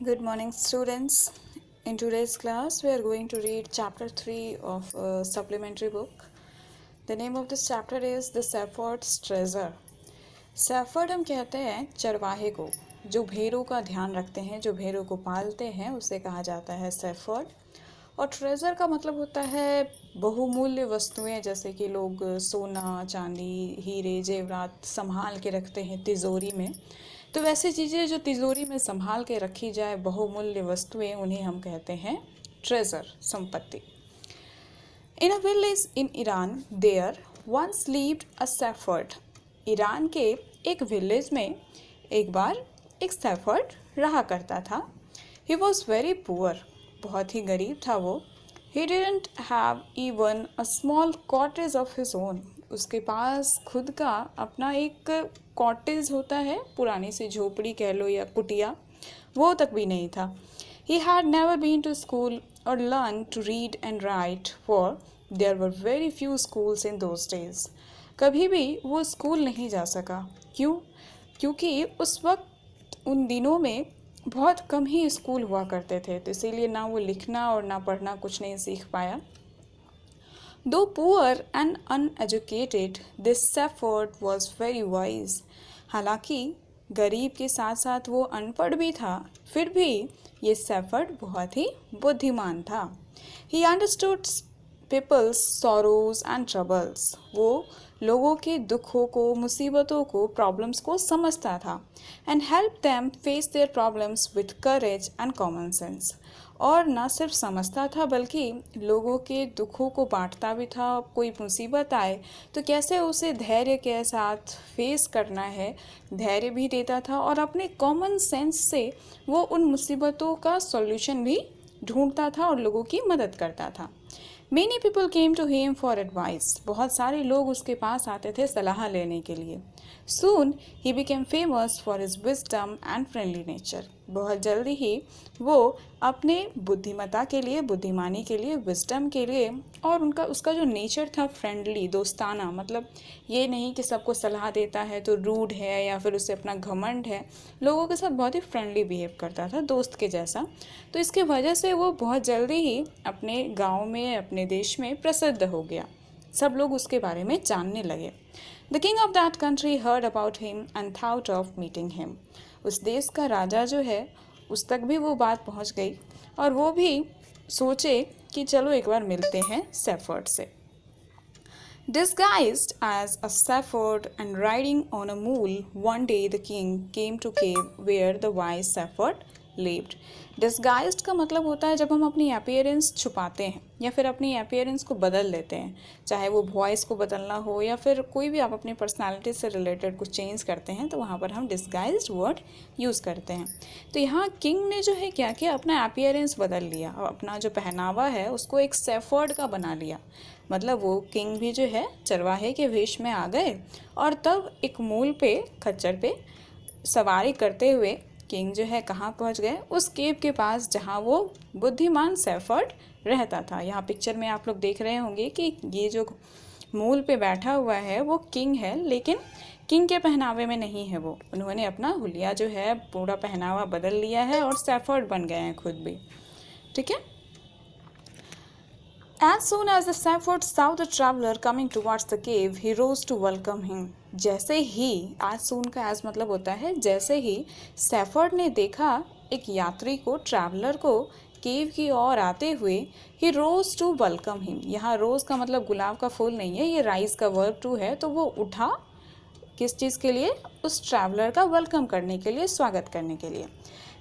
Good morning, students. In today's class, we are going to read chapter 3 of a supplementary book. The name of this chapter is The Shepherd's Treasure. Shepherd हम कहते हैं चरवाहे को, जो भेड़ों का ध्यान रखते हैं, जो भेड़ों को पालते हैं, उसे कहा जाता है शेफर्ड। और ट्रेजर का मतलब होता है बहुमूल्य वस्तुएं, जैसे कि लोग सोना, चांदी, हीरे, जेवरात संभाल के रखते हैं तिजोरी में। तो वैसी चीज़ें जो तिजोरी में संभाल के रखी जाए, बहुमूल्य वस्तुएं, उन्हें हम कहते हैं ट्रेजर, संपत्ति। In a village in Iran there once lived a shepherd. Iran के एक विलेज में एक बार एक शेफर्ड रहा करता था। ही वॉज वेरी पुअर, बहुत ही गरीब था वो। He didn't have even a small cottage of his own. उसके पास खुद का अपना एक कॉटेज होता है, पुरानी सी झोपड़ी कह लो या कुटिया, वो तक भी नहीं था। He had never been to school और learn to read and write, for there were very few schools in those days. कभी भी वो स्कूल नहीं जा सका। क्यों? क्योंकि उस वक्त, उन दिनों में बहुत कम ही स्कूल हुआ करते थे, तो इसीलिए ना वो लिखना और ना पढ़ना कुछ नहीं सीख पाया। दो poor and uneducated, this shepherd was very wise. हालांकि गरीब के साथ साथ वो अनपढ़ भी था, फिर भी ये शेफर्ड बहुत ही बुद्धिमान था। He understood people's sorrows and troubles. वो लोगों के दुखों को, मुसीबतों को, प्रॉब्लम्स को समझता था। And help them face their problems with courage and common sense. और ना सिर्फ समझता था, बल्कि लोगों के दुखों को बांटता भी था। कोई मुसीबत आए तो कैसे उसे धैर्य के साथ फेस करना है, धैर्य भी देता था, और अपने कॉमन सेंस से वो उन मुसीबतों का सॉल्यूशन भी ढूंढता था और लोगों की मदद करता था। Many people came to him for advice. बहुत सारे लोग उसके पास आते थे सलाह लेने के लिए। Soon he became famous for his wisdom and friendly nature. बहुत जल्दी ही वो अपने बुद्धिमत्ता के लिए, बुद्धिमानी के लिए, विजडम के लिए, और उसका जो नेचर था फ्रेंडली, दोस्ताना, मतलब ये नहीं कि सबको सलाह देता है तो रूड है या फिर उसे अपना घमंड है। लोगों के साथ बहुत ही फ्रेंडली बिहेव करता था, दोस्त के जैसा। तो इसके वजह से वो बहुत जल्दी ही अपने गांव में, अपने देश में प्रसिद्ध हो गया। सब लोग उसके बारे में जानने लगे। The king of that country heard about him and thought of meeting him. उस देश का राजा जो है, उस तक भी वो बात पहुंच गई और वो भी सोचे कि चलो एक बार मिलते हैं शेफर्ड से। Disguised as a shepherd and riding on a mule, one day the king came to cave where the wise shepherd lived. Disguised का मतलब होता है जब हम अपनी अपीयरेंस छुपाते हैं या फिर अपनी अपीयरेंस को बदल लेते हैं, चाहे वो वॉइस को बदलना हो या फिर कोई भी आप अपनी पर्सनालिटी से रिलेटेड कुछ चेंज करते हैं, तो वहाँ पर हम डिस्गाइज्ड वर्ड यूज़ करते हैं। तो यहाँ किंग ने जो है क्या किया, अपना अपीयरेंस बदल लिया और अपना जो पहनावा है उसको एक शेफर्ड का बना लिया। मतलब वो किंग भी जो है चरवाहे के वेश में आ गए और तब एक मूल पे, खच्चर पे सवारी करते हुए किंग जो है कहाँ पहुँच गए, उस केव के पास जहाँ वो बुद्धिमान शेफर्ड रहता था। यहाँ पिक्चर में आप लोग देख रहे होंगे कि ये जो मूल पे बैठा हुआ है वो किंग है, लेकिन किंग के पहनावे में नहीं है वो। उन्होंने अपना हुलिया जो है, पूरा पहनावा बदल लिया है और शेफर्ड बन गए हैं खुद भी। ठीक है। As soon as the shepherd saw the traveler coming towards the cave, he rose to welcome him. जैसे ही, as soon का as मतलब होता है जैसे ही, शेफर्ड ने देखा एक यात्री को, ट्रैवलर को केव की ओर आते हुए, he rose to welcome him. यहाँ रोज का मतलब गुलाब का फूल नहीं है, ये राइज का वर्ब टू है। तो वो उठा किस चीज़ के लिए? उस ट्रैवलर का वेलकम करने के लिए, स्वागत करने के लिए।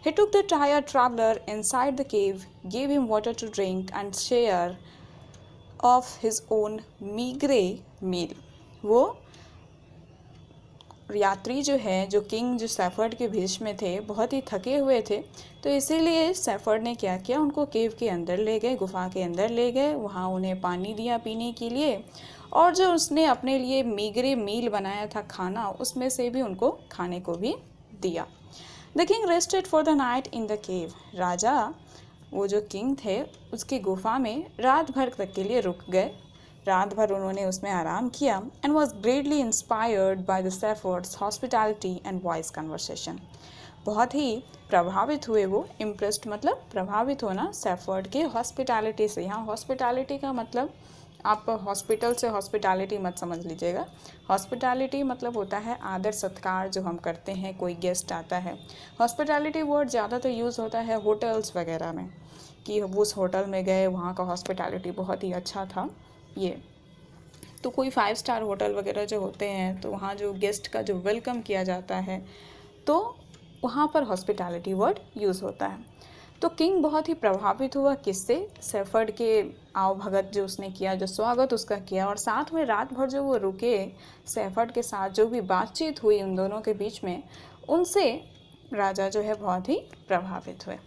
He took the tired traveler inside the cave, gave him water to drink and share of his own meagre meal. वो यात्री जो है, जो किंग, जो शेफर्ड के भेष में थे, बहुत ही थके हुए थे, तो इसीलिए शेफर्ड ने क्या किया, उनको केव के अंदर ले गए, गुफा के अंदर ले गए। वहाँ उन्हें पानी दिया पीने के लिए, और जो उसने अपने लिए मीग्रे मील बनाया था खाना, उसमें से भी उनको खाने को भी दिया। The king rested for the night in the cave. राजा, वो जो किंग थे, उसकी गुफा में रात भर तक के लिए रुक गए। रात भर उन्होंने उसमें आराम किया and was greatly inspired by the shepherd's hospitality and voice conversation. बहुत ही प्रभावित हुए वो, इम्प्रेस्ड मतलब प्रभावित होना सैफर्ड के हॉस्पिटैलिटी से। यहाँ हॉस्पिटैलिटी का मतलब आप हॉस्पिटल से हॉस्पिटैलिटी मत समझ लीजिएगा। हॉस्पिटैलिटी मतलब होता है आदर सत्कार जो हम करते हैं, कोई गेस्ट आता है। हॉस्पिटैलिटी वर्ड ज़्यादातर यूज़ होता है होटल्स वगैरह में, कि वो उस होटल में गए, वहाँ का हॉस्पिटैलिटी बहुत ही अच्छा था। ये तो कोई 5 स्टार होटल वगैरह जो होते हैं, तो वहाँ जो गेस्ट का जो वेलकम किया जाता है, तो वहाँ पर हॉस्पिटैलिटी वर्ड यूज़ होता है। तो किंग बहुत ही प्रभावित हुआ किससे? सैफर्ड के आओ भगत जो उसने किया, जो स्वागत उसका किया, और साथ में रात भर जो वो रुके सैफर्ड के साथ, जो भी बातचीत हुई उन दोनों के बीच में, उनसे राजा जो है बहुत ही प्रभावित हुए।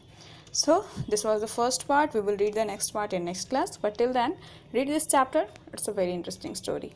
So this was the first part. We will read the next part in next class, but till then read this chapter. It's a very interesting story.